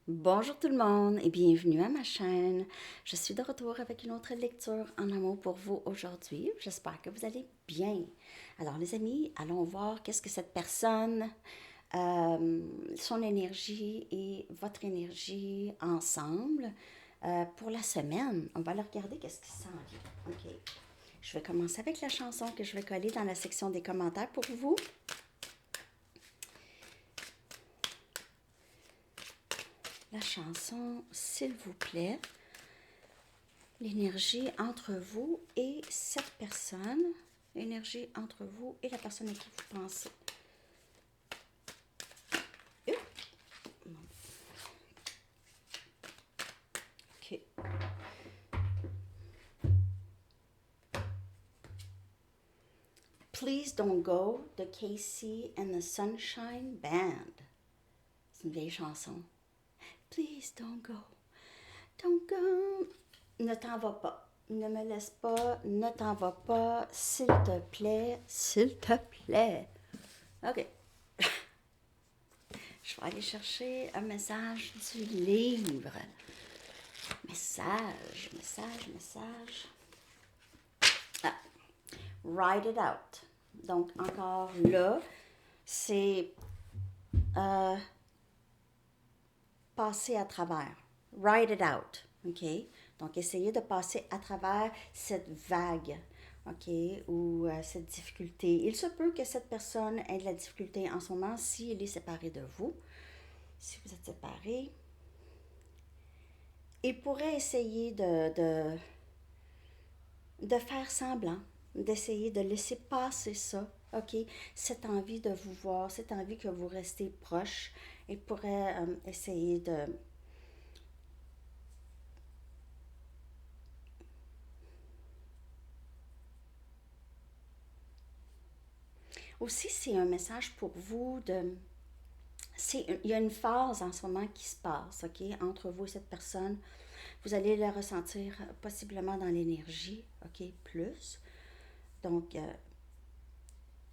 Bonjour tout le monde et bienvenue à ma chaîne. Je suis de retour avec une autre lecture en amour pour vous aujourd'hui. J'espère que vous allez bien. Alors les amis, allons voir qu'est-ce que cette personne, son énergie et votre énergie ensemble pour la semaine. On va le regarder qu'est-ce qui s'en vient. OK. Je vais commencer avec la chanson que je vais coller dans la section des commentaires pour vous. La chanson, s'il vous plaît. L'énergie entre vous et cette personne. L'énergie entre vous et la personne à qui vous pensez. OK. Please Don't Go de Casey and the Sunshine Band. C'est une vieille chanson. Please don't go. Don't go. Ne t'en va pas. Ne me laisse pas. Ne t'en va pas. S'il te plaît. S'il te plaît. OK. Je vais aller chercher un message du livre. Message. Ah, write it out. Donc, encore là, c'est passer à travers. Write it out. OK? Donc, essayez de passer à travers cette vague. OK? Ou cette difficulté. Il se peut que cette personne ait de la difficulté en ce moment si elle est séparée de vous. Si vous êtes séparés. Il pourrait essayer de faire semblant, d'essayer de laisser passer ça, OK? Cette envie de vous voir, cette envie que vous restez proche, il pourrait essayer de... Aussi, c'est un message pour vous de... Il y a une phase en ce moment qui se passe, OK, entre vous et cette personne. Vous allez la ressentir possiblement dans l'énergie, OK, plus. Donc,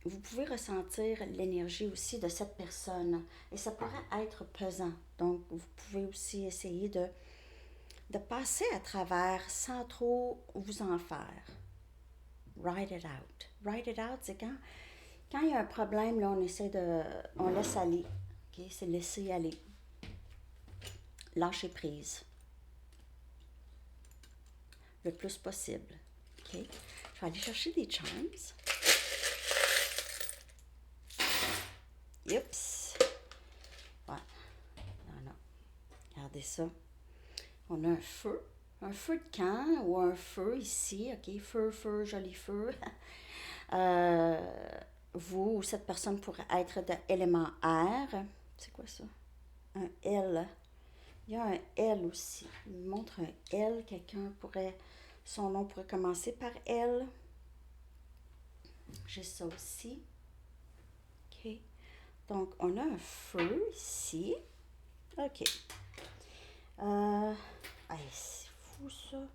vous pouvez ressentir l'énergie aussi de cette personne et ça pourrait être pesant. Donc, vous pouvez aussi essayer de passer à travers sans trop vous en faire. Write it out. Write it out, c'est quand il y a un problème, là, on laisse aller. Okay? C'est laisser aller. Lâcher prise. Le plus possible. Okay? Je vais aller chercher des charms. Oups. Ouais. Non. Regardez ça. On a un feu de camp ou un feu ici, OK? Feu, joli feu. Vous ou cette personne pourrait être de l'élément air. C'est quoi ça? Un L. Il y a un L aussi. Il me montre un L. Son nom pourrait commencer par L. J'ai ça aussi. OK. Donc, on a un feu ici. OK. C'est fou ça.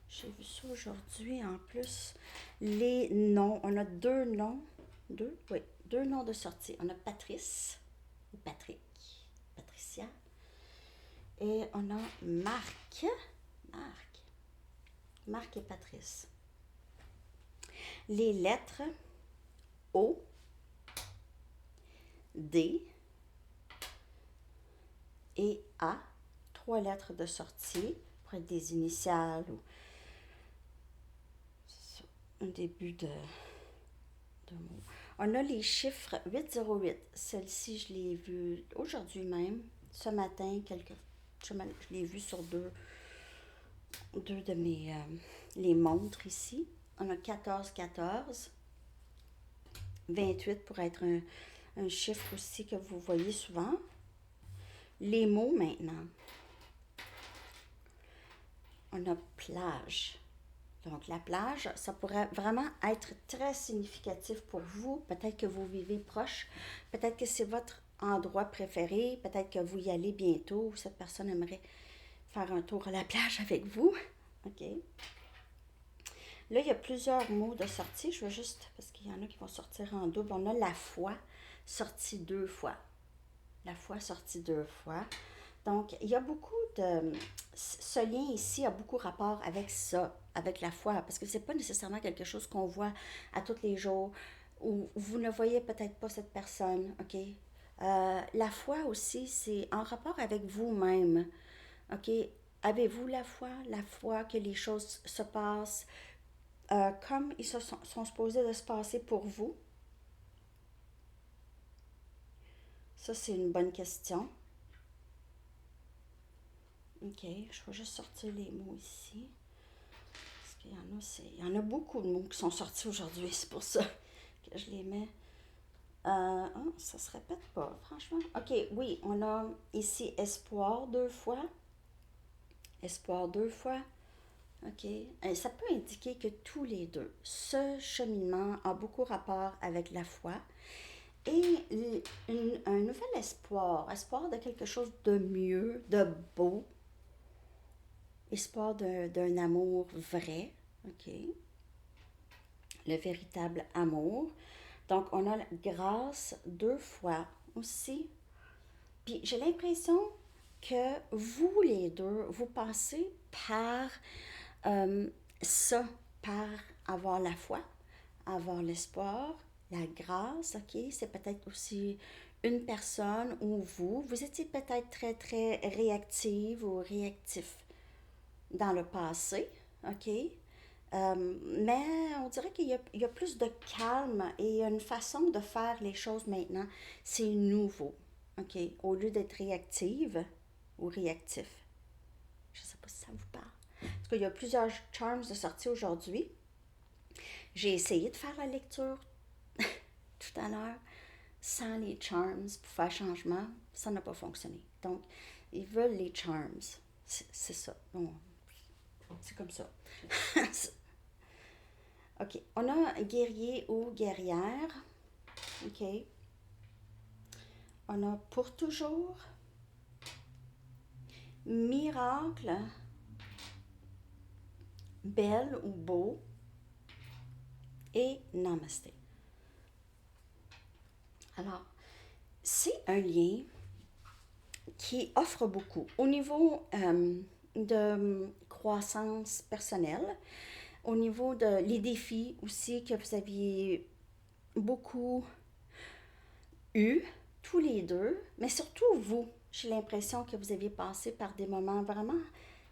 J'ai vu ça aujourd'hui en plus. Les noms. On a deux noms. Deux? Oui. Deux noms de sortie. On a Patrice ou Patrick. Patricia. Et on a Marc. Marc et Patrice. Les lettres O, D et A. Trois lettres de sortie pour être des initiales ou un début de mots. On a les chiffres 808. Celle-ci, je l'ai vue aujourd'hui même, ce matin, je l'ai vue sur deux de mes les montres ici. On a 14, 28 pour être un chiffre aussi que vous voyez souvent. Les mots maintenant. On a plage. Donc la plage, ça pourrait vraiment être très significatif pour vous. Peut-être que vous vivez proche. Peut-être que c'est votre endroit préféré. Peut-être que vous y allez bientôt. Cette personne aimerait faire un tour à la plage avec vous. OK. Là, il y a plusieurs mots de sortie. Je veux juste, parce qu'il y en a qui vont sortir en double. On a la foi, sortie deux fois. La foi sortie deux fois. Donc, il y a beaucoup de... Ce lien ici a beaucoup rapport avec ça, avec la foi, parce que c'est pas nécessairement quelque chose qu'on voit à tous les jours, ou vous ne voyez peut-être pas cette personne, OK? La foi aussi, c'est en rapport avec vous-même, OK? Avez-vous la foi que les choses se passent comme ils sont supposés de se passer pour vous? Ça, c'est une bonne question. OK, je vais juste sortir les mots ici. Parce qu'il y en a, il y en a beaucoup de mots qui sont sortis aujourd'hui, c'est pour ça que je les mets. Ça se répète pas, franchement. OK, oui, on a ici espoir deux fois. Espoir deux fois. OK. Ça peut indiquer que tous les deux, ce cheminement a beaucoup rapport avec la foi et un nouvel espoir, espoir de quelque chose de mieux, de beau, espoir d'un amour vrai, OK, le véritable amour. Donc, on a la grâce deux fois aussi. Puis, j'ai l'impression que vous les deux, vous passez par euh, ça, par avoir la foi, avoir l'espoir, la grâce, OK? C'est peut-être aussi une personne ou vous étiez peut-être très, très réactive ou réactif dans le passé, OK? Mais on dirait il y a plus de calme et il y a une façon de faire les choses maintenant. C'est nouveau, OK? Au lieu d'être réactive ou réactif. Je ne sais pas si ça vous parle. En tout cas, il y a plusieurs charms de sortie aujourd'hui. J'ai essayé de faire la lecture tout à l'heure sans les charms pour faire changement. Ça n'a pas fonctionné. Donc, ils veulent les charms. C'est ça. Bon, c'est comme ça. OK. On a guerrier ou guerrière. OK. On a pour toujours. Miracle. Belle ou beau. Et namasté. Alors, c'est un lien qui offre beaucoup au niveau de croissance personnelle, au niveau de les défis aussi que vous aviez beaucoup eu, tous les deux, mais surtout vous. J'ai l'impression que vous aviez passé par des moments vraiment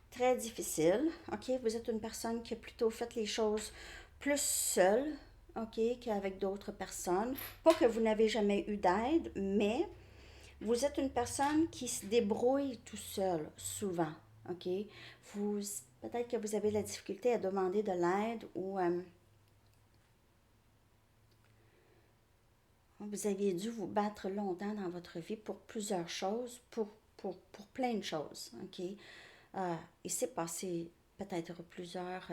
très difficiles. OK, vous êtes une personne qui a plutôt fait les choses plus seule, OK, qu'avec d'autres personnes. Pas que vous n'avez jamais eu d'aide, mais vous êtes une personne qui se débrouille tout seul, souvent, OK? Vous, peut-être que vous avez la difficulté à demander de l'aide ou vous aviez dû vous battre longtemps dans votre vie pour plusieurs choses, pour plein de choses, OK? Il s'est passé peut-être plusieurs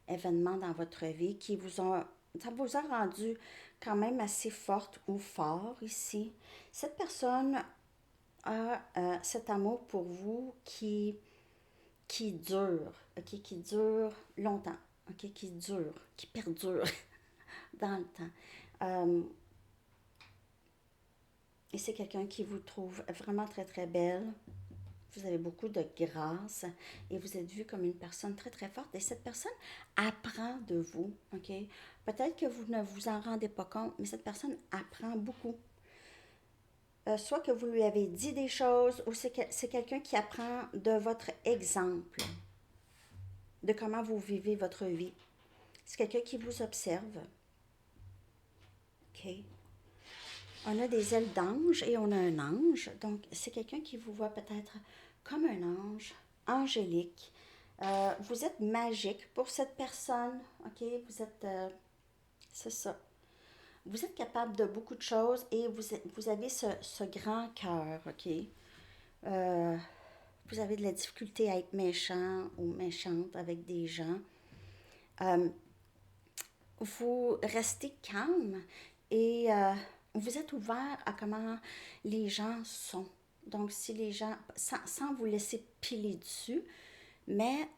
événements dans votre vie qui vous ont, ça vous a rendu quand même assez forte ou fort ici. Cette personne a cet amour pour vous qui dure, ok, qui dure longtemps, ok, qui dure, qui perdure dans le temps. Euh, et c'est quelqu'un qui vous trouve vraiment très très belle. Vous avez beaucoup de grâce et vous êtes vue comme une personne très très forte. Et cette personne apprend de vous, ok. Peut-être que vous ne vous en rendez pas compte, mais cette personne apprend beaucoup. Soit que vous lui avez dit des choses ou c'est quelqu'un qui apprend de votre exemple, de comment vous vivez votre vie. C'est quelqu'un qui vous observe. OK. On a des ailes d'ange et on a un ange. Donc, c'est quelqu'un qui vous voit peut-être comme un ange, angélique. Vous êtes magique pour cette personne. OK. Vous êtes. C'est ça. Vous êtes capable de beaucoup de choses et vous avez ce grand cœur. OK. Euh, vous avez de la difficulté à être méchant ou méchante avec des gens. Euh, vous restez calme et vous êtes ouvert à comment les gens sont. Donc, si les gens, sans vous laisser piler dessus, mais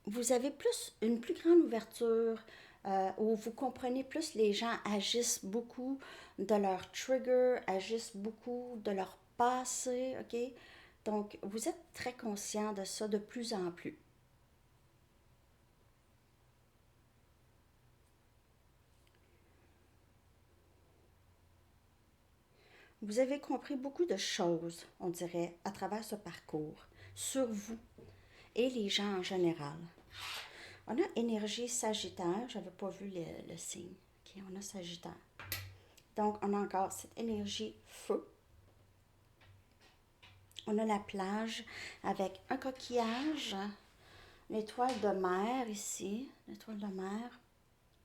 vous avez une plus grande ouverture où vous comprenez plus les gens agissent beaucoup de leur trigger, agissent beaucoup de leur passé, OK? Donc, vous êtes très conscient de ça de plus en plus. Vous avez compris beaucoup de choses, on dirait, à travers ce parcours, sur vous et les gens en général. On a énergie Sagittaire, j'avais pas vu le signe. Ok, on a Sagittaire. Donc, on a encore cette énergie feu. On a la plage avec un coquillage, l'étoile de mer ici, l'étoile de mer.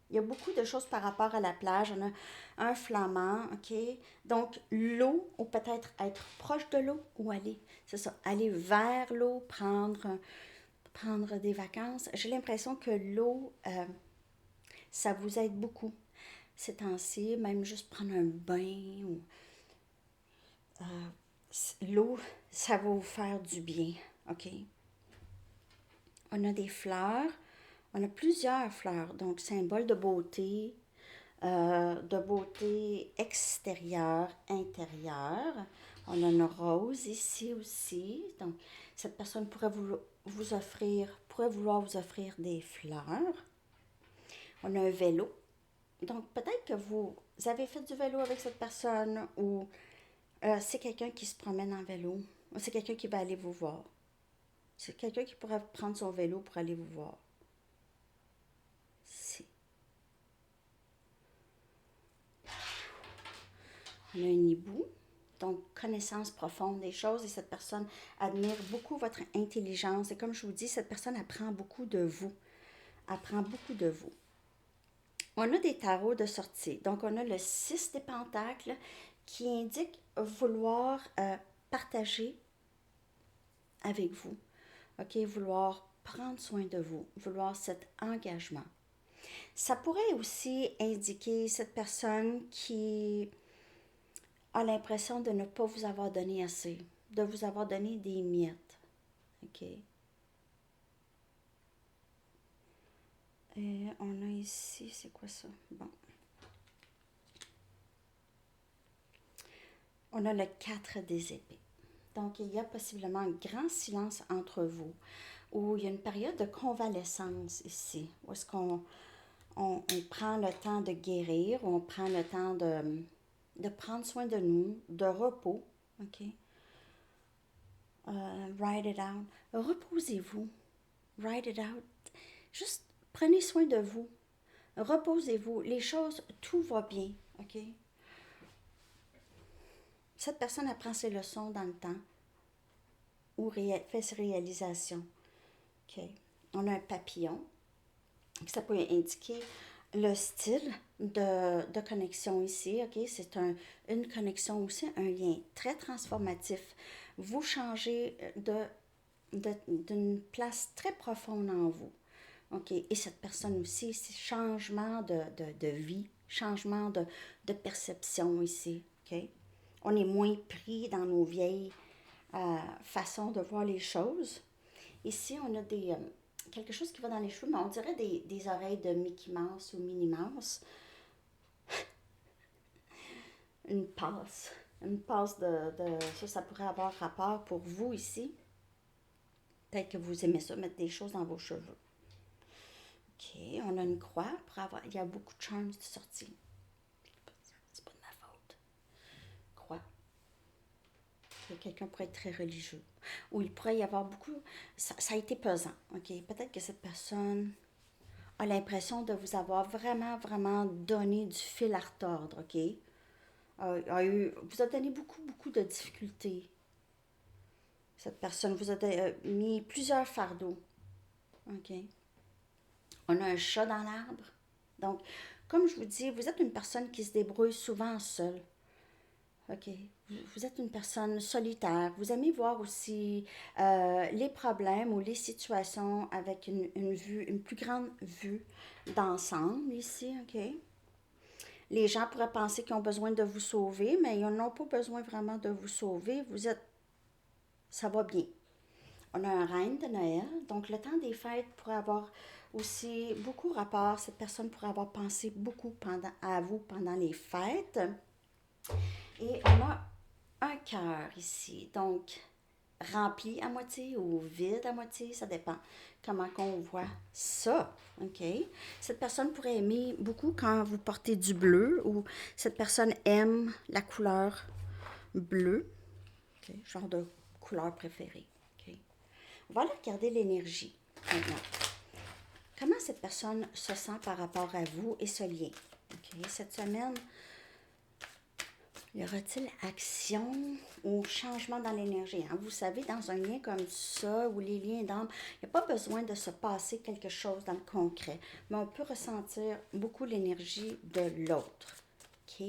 Il y a beaucoup de choses par rapport à la plage. On a un flamand, ok? Donc, l'eau, ou peut-être être proche de l'eau, ou aller, c'est ça, aller vers l'eau, prendre des vacances. J'ai l'impression que l'eau, ça vous aide beaucoup ces temps-ci, même juste prendre un bain ou l'eau, ça va vous faire du bien, ok? On a des fleurs, on a plusieurs fleurs, donc symbole de beauté extérieure, intérieure. On a une rose ici aussi, donc cette personne pourrait vouloir vous offrir des fleurs. On a un vélo, donc peut-être que vous avez fait du vélo avec cette personne ou c'est quelqu'un qui se promène en vélo. C'est quelqu'un qui va aller vous voir. C'est quelqu'un qui pourrait prendre son vélo pour aller vous voir. Si. On a un hibou, donc connaissance profonde des choses et cette personne admire beaucoup votre intelligence. Et comme je vous dis, cette personne apprend beaucoup de vous. Apprend beaucoup de vous. On a des tarots de sortie. Donc, on a le 6 des pentacles qui indique vouloir partager avec vous. OK? Vouloir prendre soin de vous. Vouloir cet engagement. Ça pourrait aussi indiquer cette personne qui a l'impression de ne pas vous avoir donné assez, de vous avoir donné des miettes. OK? Et on a ici, c'est quoi ça? Bon. On a le 4 des épées. Donc, il y a possiblement un grand silence entre vous, où il y a une période de convalescence ici, où est-ce qu'on prend le temps de guérir, on prend le temps de prendre soin de nous, de repos, OK? Write it out. Reposez-vous. Write it out. Juste prenez soin de vous. Reposez-vous. Les choses, tout va bien, OK? Cette personne apprend ses leçons dans le temps ou fait ses réalisations. OK? On a un papillon. Ça peut indiquer le style de connexion ici. OK? C'est une connexion aussi, un lien très transformatif. Vous changez d'une place très profonde en vous. OK? Et cette personne aussi, c'est changement de vie, changement de perception ici. OK? On est moins pris dans nos vieilles façons de voir les choses. Ici, on a quelque chose qui va dans les cheveux, mais on dirait des oreilles de Mickey Mouse ou Minnie Mouse. Une passe. Une passe ça pourrait avoir rapport pour vous ici. Peut-être que vous aimez ça, mettre des choses dans vos cheveux. OK, on a une croix pour avoir. Il y a beaucoup de charms de sortie. C'est pas de ma faute. Croix. Quelqu'un pourrait être très religieux. Ou il pourrait y avoir beaucoup. Ça a été pesant. OK, peut-être que cette personne a l'impression de vous avoir vraiment, vraiment donné du fil à retordre. OK? Vous a donné beaucoup, beaucoup de difficultés. Cette personne vous a mis plusieurs fardeaux. OK? On a un chat dans l'arbre. Donc, comme je vous dis, vous êtes une personne qui se débrouille souvent seule. OK? Vous êtes une personne solitaire. Vous aimez voir aussi les problèmes ou les situations avec une vue, une plus grande vue d'ensemble ici. OK? Les gens pourraient penser qu'ils ont besoin de vous sauver, mais ils n'ont pas besoin vraiment de vous sauver. Ça va bien. On a un reine de Noël, donc le temps des fêtes pourrait avoir aussi beaucoup rapport. Cette personne pourrait avoir pensé beaucoup à vous pendant les fêtes. Et on a un cœur ici, donc rempli à moitié ou vide à moitié, ça dépend comment qu'on voit ça, ok? Cette personne pourrait aimer beaucoup quand vous portez du bleu ou cette personne aime la couleur bleue, ok? Genre de couleur préférée, ok? On va aller regarder l'énergie maintenant. Comment cette personne se sent par rapport à vous et ce lien, ok? Cette semaine, y aura-t-il action ou changement dans l'énergie? Hein? Vous savez, dans un lien comme ça, ou les liens d'âme, il n'y a pas besoin de se passer quelque chose dans le concret, mais on peut ressentir beaucoup l'énergie de l'autre. OK?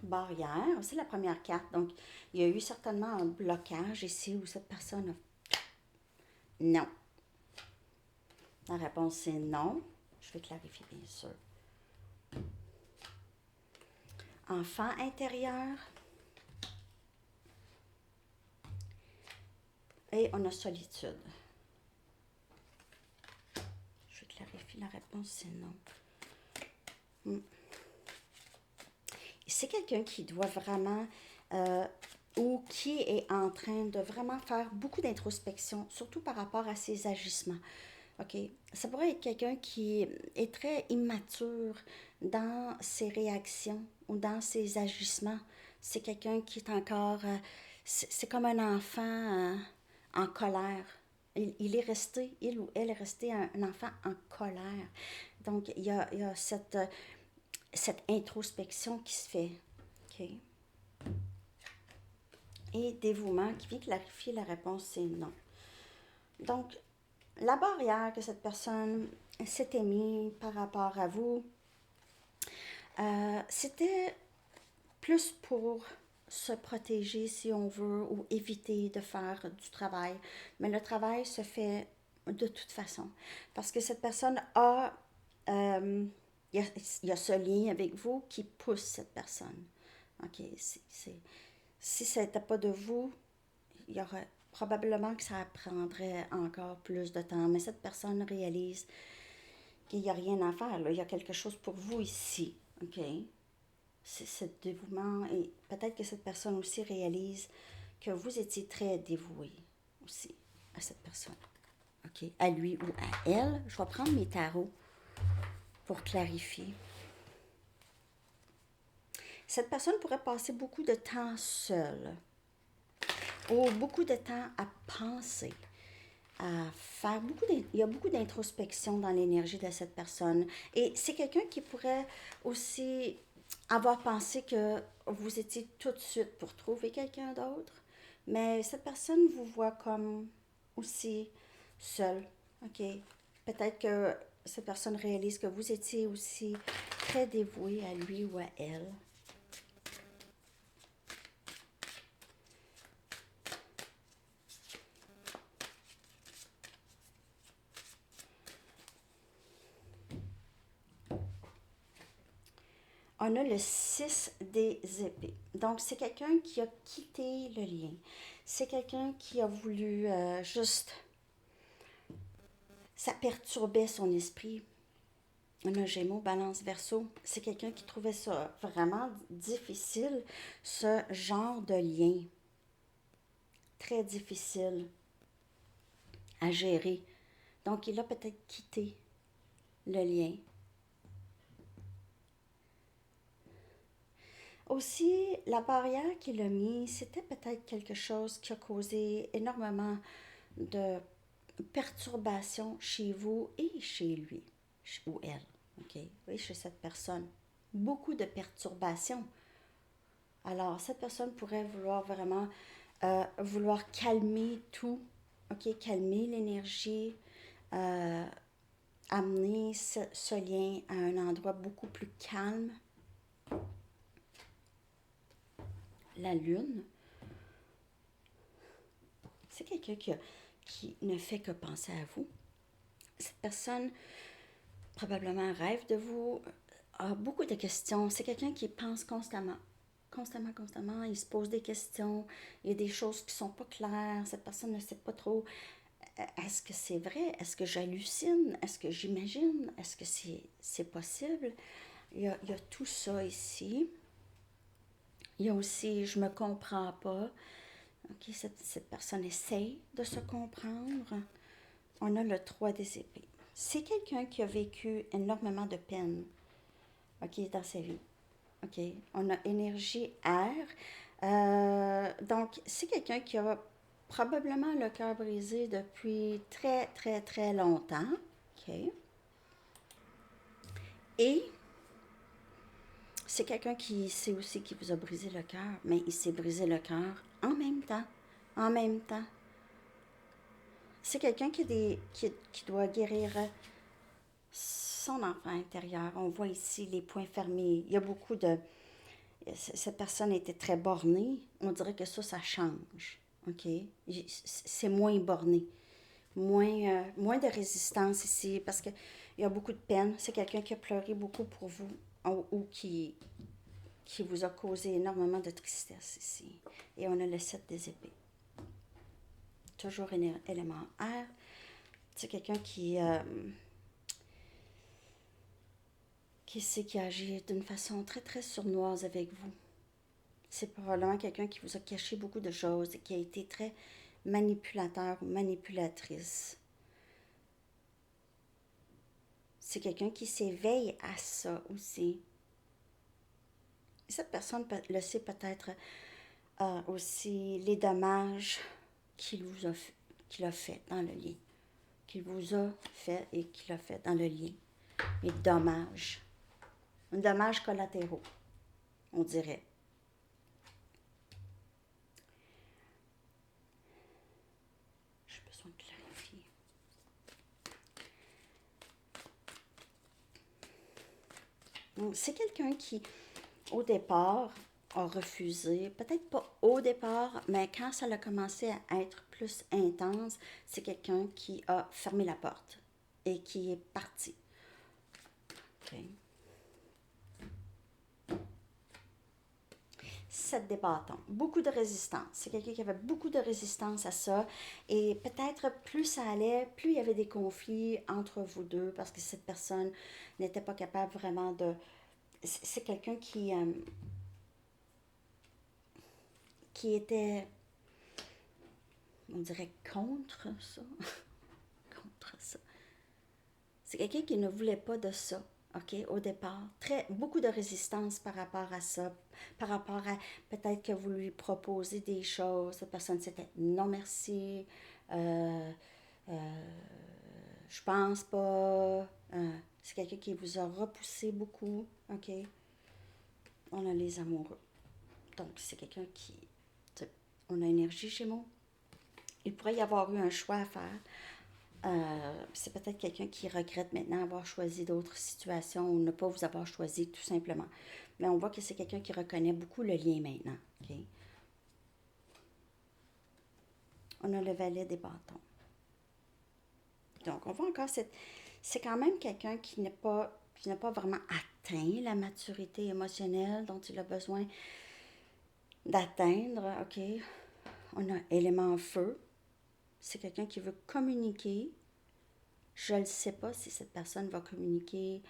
Barrière, c'est la première carte. Donc, il y a eu certainement un blocage ici où cette personne a... Non. La réponse, c'est non. Je vais clarifier, bien sûr. Enfant intérieur. Et on a solitude. Je vais clarifier, la réponse, c'est non. C'est quelqu'un qui doit vraiment, ou qui est en train de vraiment faire beaucoup d'introspection, surtout par rapport à ses agissements. OK? Ça pourrait être quelqu'un qui est très immature dans ses réactions ou dans ses agissements. C'est quelqu'un qui est encore... c'est comme un enfant en colère. Il est resté, il ou elle est resté un enfant en colère. Donc, il y a cette introspection qui se fait. OK? Et dévouement qui vient clarifier la réponse, c'est non. Donc, la barrière que cette personne s'était mise par rapport à vous, c'était plus pour se protéger, si on veut, ou éviter de faire du travail. Mais le travail se fait de toute façon. Parce que cette personne a... il y a ce lien avec vous qui pousse cette personne. OK? Si ça n'était pas de vous, il y aurait probablement que ça prendrait encore plus de temps. Mais cette personne réalise qu'il n'y a rien à faire. Là. Il y a quelque chose pour vous ici. OK? C'est ce dévouement. Et peut-être que cette personne aussi réalise que vous étiez très dévoué aussi à cette personne. OK? À lui ou à elle. Je vais prendre mes tarots pour clarifier. Cette personne pourrait passer beaucoup de temps seule ou beaucoup de temps à penser, à faire beaucoup il y a beaucoup d'introspection dans l'énergie de cette personne. Et c'est quelqu'un qui pourrait aussi avoir pensé que vous étiez tout de suite pour trouver quelqu'un d'autre, mais cette personne vous voit comme aussi seul. OK? Peut-être que cette personne réalise que vous étiez aussi très dévoué à lui ou à elle. On a le 6 des épées. Donc, c'est quelqu'un qui a quitté le lien. C'est quelqu'un qui a voulu juste... Ça perturbait son esprit. On a Gémeaux, Balance, Verseau. C'est quelqu'un qui trouvait ça vraiment difficile, ce genre de lien. Très difficile à gérer. Donc, il a peut-être quitté le lien. Aussi, la barrière qu'il a mise, c'était peut-être quelque chose qui a causé énormément de perturbations chez vous et chez lui, ou elle, ok? Oui, chez cette personne. Beaucoup de perturbations. Alors, cette personne pourrait vouloir vraiment vouloir calmer tout, ok? Calmer l'énergie, euh, amener ce lien à un endroit beaucoup plus calme. La lune, c'est quelqu'un qui ne fait que penser à vous. Cette personne probablement rêve de vous, a beaucoup de questions. C'est quelqu'un qui pense constamment. Constamment, constamment. Il se pose des questions. Il y a des choses qui ne sont pas claires. Cette personne ne sait pas trop. est-ce que c'est vrai? Est-ce que j'hallucine? Est-ce que j'imagine? Est-ce que c'est possible? Il y a tout ça ici. Il y a aussi, je me comprends pas. OK, cette personne essaye de se comprendre. On a le 3 des épées. C'est quelqu'un qui a vécu énormément de peine, OK, dans sa vie. OK, on a énergie air. Donc, c'est quelqu'un qui a probablement le cœur brisé depuis très, très, très longtemps. OK. Et c'est quelqu'un qui sait aussi qui vous a brisé le cœur, mais il s'est brisé le cœur en même temps. En même temps. C'est quelqu'un qui doit guérir son enfant intérieur. On voit ici les points fermés. Il y a beaucoup de... Cette personne était très bornée. On dirait que ça change. OK? C'est moins borné. Moins de résistance ici parce qu'il y a beaucoup de peine. C'est quelqu'un qui a pleuré beaucoup pour vous ou qui vous a causé énormément de tristesse ici. Et on a le 7 des épées. Toujours élément air. C'est quelqu'un qui sait qui agit d'une façon très, très sournoise avec vous. C'est probablement quelqu'un qui vous a caché beaucoup de choses et qui a été très manipulateur ou manipulatrice. C'est quelqu'un qui s'éveille à ça aussi. Cette personne le sait peut-être aussi les dommages qu'il a fait dans le lien. Qu'il vous a fait et qu'il a fait dans le lien. Les dommages. Dommages collatéraux, on dirait. J'ai besoin de clarifier. C'est quelqu'un qui, au départ, a refusé, peut-être pas au départ, mais quand ça a commencé à être plus intense, c'est quelqu'un qui a fermé la porte et qui est parti. OK. 7 des bâtons. Beaucoup de résistance. C'est quelqu'un qui avait beaucoup de résistance à ça. Et peut-être plus ça allait, plus il y avait des conflits entre vous deux parce que cette personne n'était pas capable vraiment de... C'est quelqu'un qui était, on dirait, contre ça. Contre ça. C'est quelqu'un qui ne voulait pas de ça. OK, au départ. Beaucoup de résistance par rapport à ça, par rapport à peut-être que vous lui proposez des choses, cette personne c'était non merci, je pense pas. C'est quelqu'un qui vous a repoussé beaucoup. OK, on a les amoureux. Donc, c'est quelqu'un qui... On a énergie chez moi. Il pourrait y avoir eu un choix à faire. C'est peut-être quelqu'un qui regrette maintenant avoir choisi d'autres situations ou ne pas vous avoir choisi tout simplement. Mais on voit que c'est quelqu'un qui reconnaît beaucoup le lien maintenant. Okay? On a le valet des bâtons. Donc, on voit encore c'est quand même quelqu'un qui n'a pas vraiment atteint la maturité émotionnelle dont il a besoin d'atteindre. OK? On a élément feu. C'est quelqu'un qui veut communiquer. Je ne sais pas si cette personne va communiquer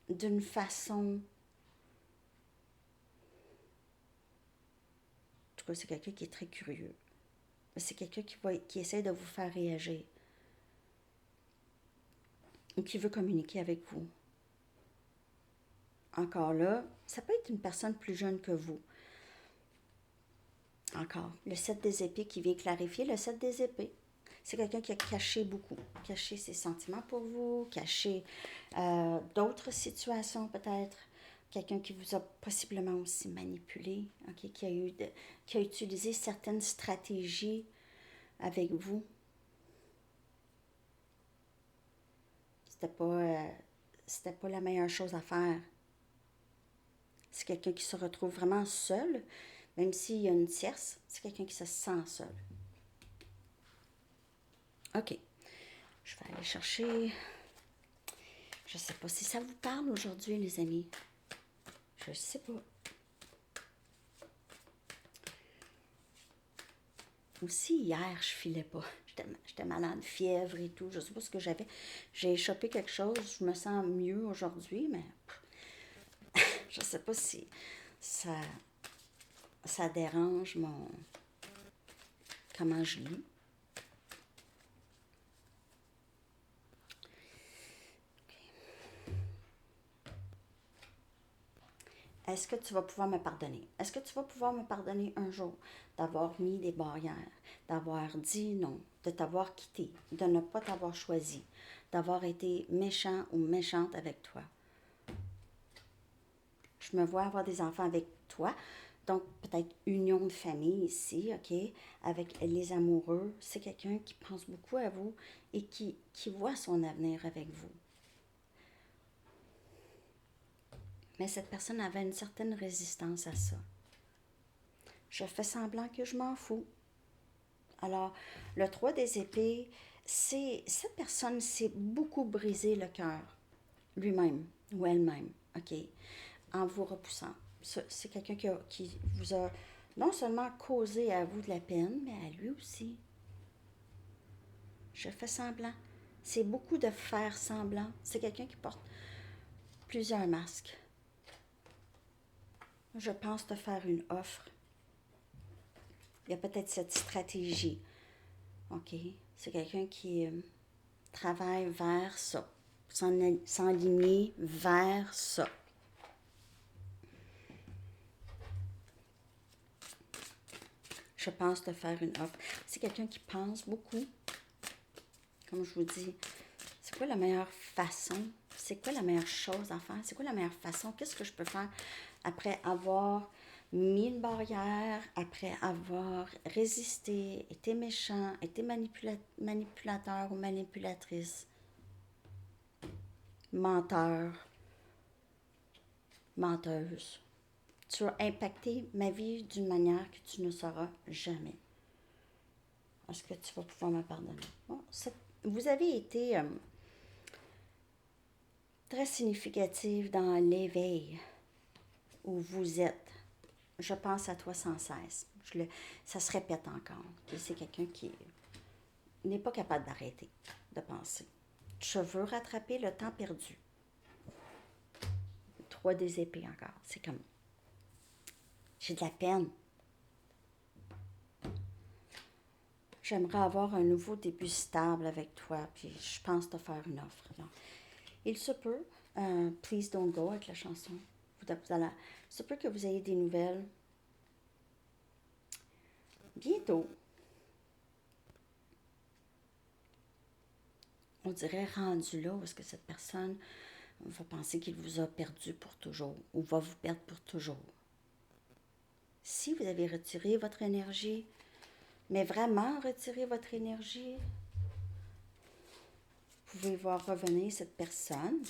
d'une façon... En tout cas, c'est quelqu'un qui est très curieux. C'est quelqu'un qui essaie de vous faire réagir. Ou qui veut communiquer avec vous. Encore là, ça peut être une personne plus jeune que vous. Encore, le 7 des épées qui vient clarifier le 7 des épées. C'est quelqu'un qui a caché beaucoup, caché ses sentiments pour vous, caché d'autres situations peut-être. Quelqu'un qui vous a possiblement aussi manipulé, okay, qui a utilisé certaines stratégies avec vous. C'était pas la meilleure chose à faire. C'est quelqu'un qui se retrouve vraiment seul, même s'il y a une tierce, c'est quelqu'un qui se sent seul. OK. Je vais aller chercher... Je ne sais pas si ça vous parle aujourd'hui, les amis. Je ne sais pas. Aussi, hier, je filais pas. j'étais malade, fièvre et tout. Je sais pas ce que j'avais. J'ai échappé quelque chose. Je me sens mieux aujourd'hui, mais je sais pas si ça, ça dérange mon comment je lis. Est-ce que tu vas pouvoir me pardonner? Est-ce que tu vas pouvoir me pardonner un jour d'avoir mis des barrières, d'avoir dit non, de t'avoir quitté, de ne pas t'avoir choisi, d'avoir été méchant ou méchante avec toi? Je me vois avoir des enfants avec toi, donc peut-être union de famille ici, OK, avec les amoureux. C'est quelqu'un qui pense beaucoup à vous et qui voit son avenir avec vous. Mais cette personne avait une certaine résistance à ça. Je fais semblant que je m'en fous. Alors, le 3 des épées, cette personne s'est beaucoup brisé le cœur, lui-même ou elle-même, OK, en vous repoussant. C'est quelqu'un qui vous a non seulement causé à vous de la peine, mais à lui aussi. Je fais semblant. C'est beaucoup de faire semblant. C'est quelqu'un qui porte plusieurs masques. Je pense te faire une offre. Il y a peut-être cette stratégie. OK? C'est quelqu'un qui travaille vers ça. S'enligner vers ça. Je pense te faire une offre. C'est quelqu'un qui pense beaucoup. Comme je vous dis, c'est quoi la meilleure façon? C'est quoi la meilleure chose à faire? C'est quoi la meilleure façon? Qu'est-ce que je peux faire après avoir mis une barrière, après avoir résisté, été méchant, été manipulateur ou manipulatrice, menteur, menteuse? Tu as impacté ma vie d'une manière que tu ne sauras jamais. Est-ce que tu vas pouvoir me pardonner? Bon, vous avez été très significative dans l'éveil où vous êtes. Je pense à toi sans cesse. Ça se répète encore. C'est quelqu'un qui n'est pas capable d'arrêter de penser. Je veux rattraper le temps perdu. 3 des épées encore. C'est comme... J'ai de la peine. J'aimerais avoir un nouveau début stable avec toi, puis je pense te faire une offre. Alors, il se peut, Please Don't Go avec la chanson, il se peut que vous ayez des nouvelles bientôt. On dirait rendu là, parce que cette personne va penser qu'il vous a perdu pour toujours, ou va vous perdre pour toujours. Si vous avez retiré votre énergie, mais vraiment retiré votre énergie, vous pouvez voir revenir cette personne.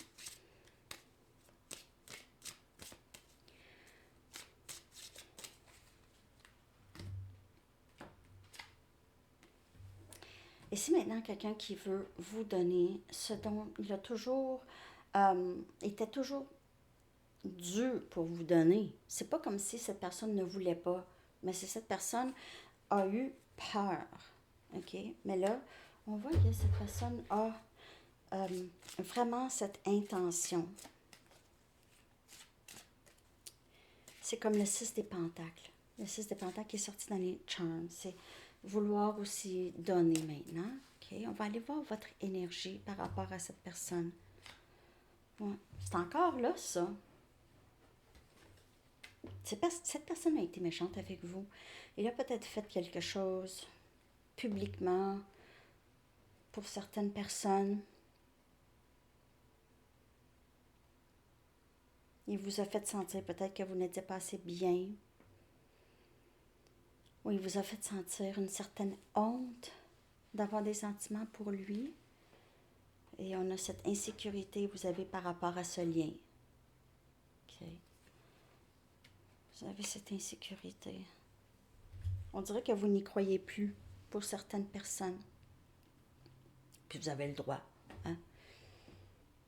Et si maintenant quelqu'un qui veut vous donner ce dont il a toujours, était toujours dur pour vous donner, c'est pas comme si cette personne ne voulait pas, mais c'est cette personne a eu peur, ok? Mais là, on voit que cette personne a vraiment cette intention. C'est comme le 6 des pentacles. Le 6 des pentacles qui est sorti dans les charms. C'est vouloir aussi donner maintenant. Okay? On va aller voir votre énergie par rapport à cette personne. Ouais. C'est encore là, ça. Cette personne a été méchante avec vous. Il a peut-être fait quelque chose publiquement pour certaines personnes. Il vous a fait sentir peut-être que vous n'étiez pas assez bien. Ou il vous a fait sentir une certaine honte d'avoir des sentiments pour lui. Et on a cette insécurité que vous avez par rapport à ce lien. Okay. Vous avez cette insécurité. On dirait que vous n'y croyez plus pour certaines personnes. Puis vous avez le droit. Hein?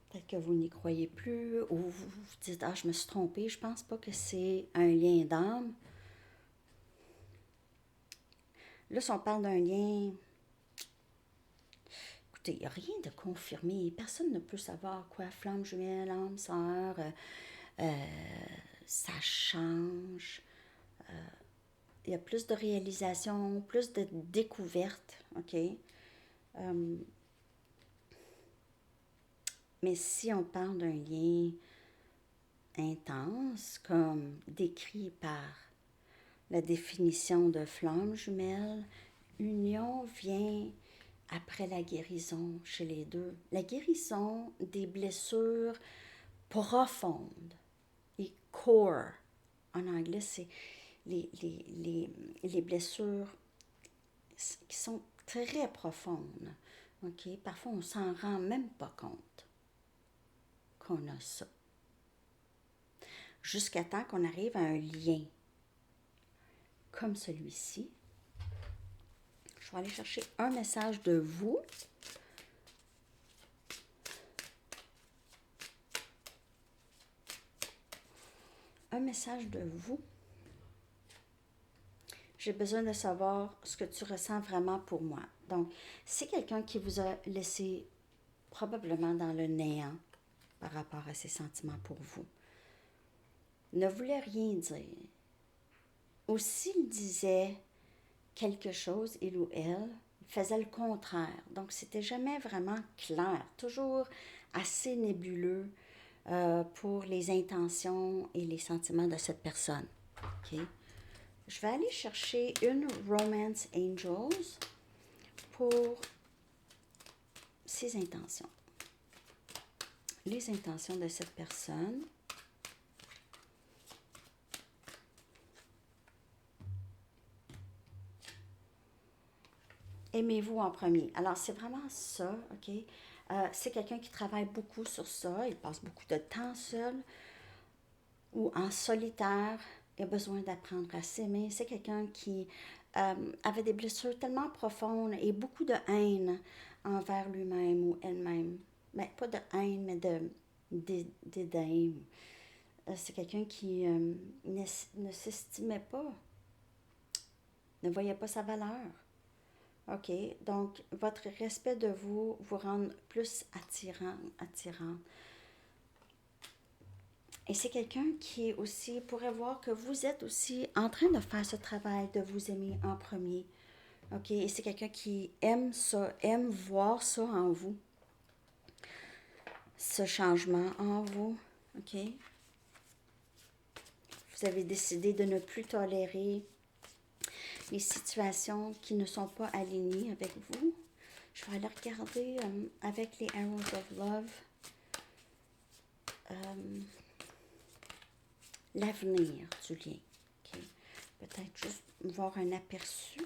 Peut-être que vous n'y croyez plus ou vous dites « Ah, je me suis trompée, je pense pas que c'est un lien d'âme. » Là, si on parle d'un lien écoutez, il n'y a rien de confirmé. Personne ne peut savoir quoi. Flamme jumelle, âme sœur, ça change. Il y a plus de réalisation, plus de découverte, OK? Mais si on parle d'un lien intense, comme décrit par la définition de flamme jumelle, union vient après la guérison chez les deux. La guérison des blessures profondes, les core, en anglais, c'est les blessures qui sont très profondes. OK? Parfois, on ne s'en rend même pas compte qu'on a ça. Jusqu'à temps qu'on arrive à un lien comme celui-ci. Je vais aller chercher un message de vous. Un message de vous. J'ai besoin de savoir ce que tu ressens vraiment pour moi. Donc, c'est quelqu'un qui vous a laissé probablement dans le néant par rapport à ses sentiments pour vous. Ne voulait rien dire. Ou s'il disait quelque chose, il ou elle, faisait le contraire. Donc, c'était jamais vraiment clair, toujours assez nébuleux pour les intentions et les sentiments de cette personne. OK? Je vais aller chercher une Romance Angels pour ses intentions. Les intentions de cette personne. Aimez-vous en premier. Alors, c'est vraiment ça, OK? C'est quelqu'un qui travaille beaucoup sur ça. Il passe beaucoup de temps seul ou en solitaire. Il a besoin d'apprendre à s'aimer. C'est quelqu'un qui avait des blessures tellement profondes et beaucoup de haine envers lui-même ou elle-même. Ben, pas de haine, mais de dédain. C'est quelqu'un qui ne s'estimait pas, ne voyait pas sa valeur. OK? Donc, votre respect de vous rend plus attirant. Et c'est quelqu'un qui aussi pourrait voir que vous êtes aussi en train de faire ce travail de vous aimer en premier. OK? Et c'est quelqu'un qui aime ça, aime voir ça en vous. Ce changement en vous. OK? Vous avez décidé de ne plus tolérer les situations qui ne sont pas alignées avec vous. Je vais aller regarder avec les Arrows of Love l'avenir du lien. Okay. Peut-être juste voir un aperçu.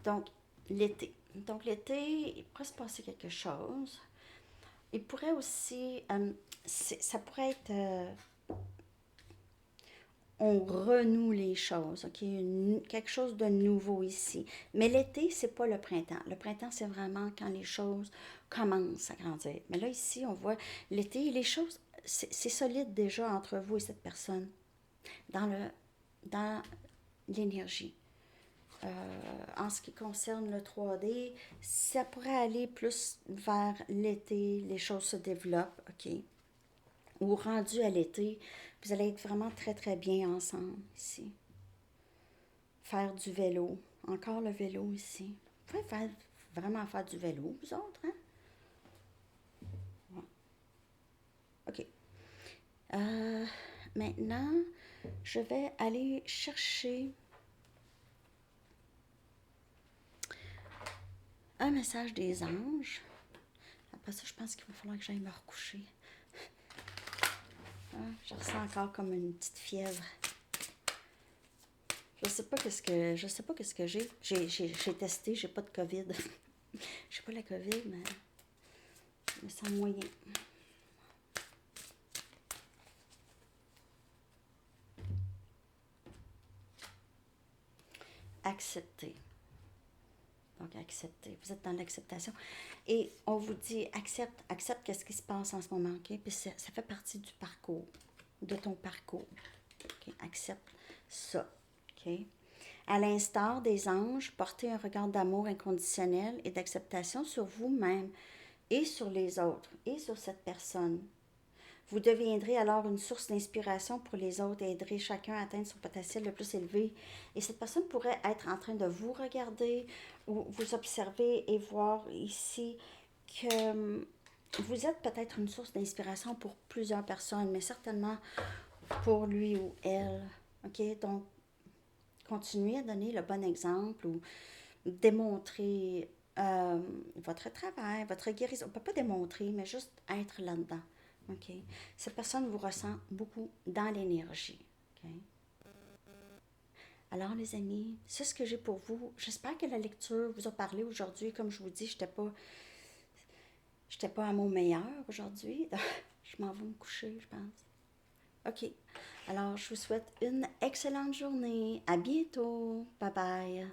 Donc, l'été. Donc, l'été, il pourrait se passer quelque chose. Il pourrait aussi, ça pourrait être, on renoue les choses, OK? Quelque chose de nouveau ici. Mais l'été, c'est pas le printemps. Le printemps, c'est vraiment quand les choses commencent à grandir. Mais là, ici, on voit l'été, les choses, c'est solide déjà entre vous et cette personne dans l'énergie. En ce qui concerne le 3D, ça pourrait aller plus vers l'été, les choses se développent, OK? Ou rendu à l'été, vous allez être vraiment très, très bien ensemble ici. Faire du vélo. Encore le vélo ici. Vous pouvez vraiment faire du vélo, vous autres, hein? Ouais. OK. Maintenant, je vais aller chercher un message des anges. Après ça, je pense qu'il va falloir que j'aille me recoucher. Je ressens encore comme une petite fièvre. Je sais pas qu'est-ce que j'ai. J'ai testé, j'ai pas de COVID. J'ai pas la COVID, mais je me sens moyen. Accepter. Donc, accepter. Vous êtes dans l'acceptation. Et on vous dit, accepte qu'est-ce qui se passe en ce moment, OK? Puis ça fait partie du parcours, de ton parcours. OK? Accepte ça. OK? À l'instar des anges, portez un regard d'amour inconditionnel et d'acceptation sur vous-même et sur les autres et sur cette personne. Vous deviendrez alors une source d'inspiration pour les autres et aiderez chacun à atteindre son potentiel le plus élevé. Et cette personne pourrait être en train de vous regarder ou vous observer et voir ici que vous êtes peut-être une source d'inspiration pour plusieurs personnes, mais certainement pour lui ou elle. OK? Donc, continuez à donner le bon exemple ou démontrer votre travail, votre guérison. On ne peut pas démontrer, mais juste être là-dedans. OK? Cette personne vous ressent beaucoup dans l'énergie. OK? Alors, les amis, c'est ce que j'ai pour vous. J'espère que la lecture vous a parlé aujourd'hui. Comme je vous dis, j'étais pas à mon meilleur aujourd'hui. Je m'en vais me coucher, je pense. OK. Alors, je vous souhaite une excellente journée. À bientôt. Bye bye.